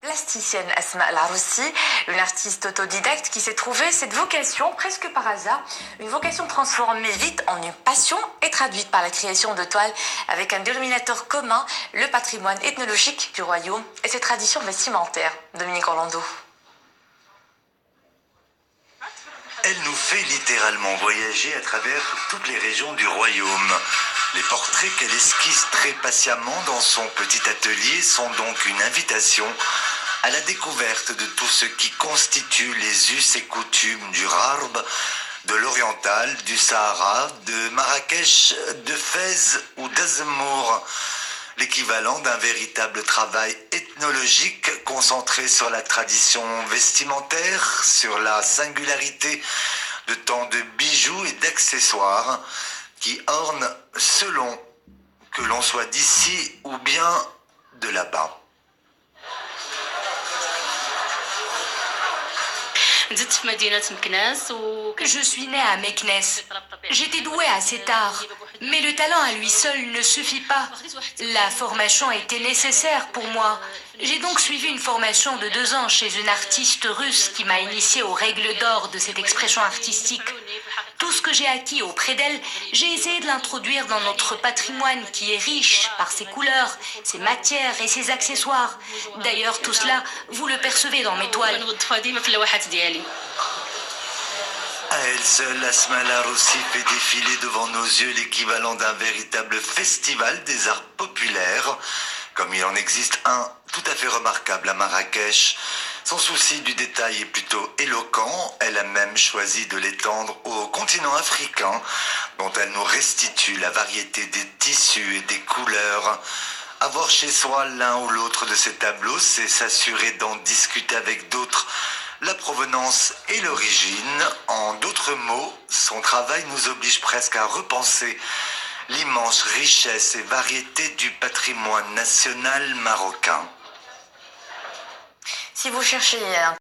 Plasticienne Asma El-Aroussi, une artiste autodidacte qui s'est trouvée cette vocation presque par hasard, une vocation transformée vite en une passion et traduite par la création de toiles avec un dénominateur commun, le patrimoine ethnologique du royaume et ses traditions vestimentaires. Dominique Orlando. Elle nous fait littéralement voyager à travers toutes les régions du royaume. Les portraits qu'elle esquisse très patiemment dans son petit atelier sont donc une invitation à la découverte de tout ce qui constitue les us et coutumes du Rarb, de l'Oriental, du Sahara, de Marrakech, de Fès ou d'Azemmour. L'équivalent d'un véritable travail ethnologique concentré sur la tradition vestimentaire, sur la singularité de tant de bijoux et d'accessoires qui ornent selon que l'on soit d'ici ou bien de là-bas. Je suis née à Meknès. J'étais douée assez tard, mais le talent à lui seul ne suffit pas. La formation était nécessaire pour moi. J'ai donc suivi une formation de 2 ans chez une artiste russe qui m'a initiée aux règles d'or de cette expression artistique. Tout ce que j'ai acquis auprès d'elle, j'ai essayé de l'introduire dans notre patrimoine qui est riche par ses couleurs, ses matières et ses accessoires. D'ailleurs, tout cela, vous le percevez dans mes toiles. À elle seule, Asma El-Aroussi fait défiler devant nos yeux l'équivalent d'un véritable festival des arts populaires, comme il en existe un tout à fait remarquable à Marrakech. Son souci du détail est plutôt éloquent, elle a même choisi de l'étendre au continent africain, dont elle nous restitue la variété des tissus et des couleurs. Avoir chez soi l'un ou l'autre de ces tableaux, c'est s'assurer d'en discuter avec d'autres la provenance et l'origine. En d'autres mots, son travail nous oblige presque à repenser l'immense richesse et variété du patrimoine national marocain. Si vous cherchez un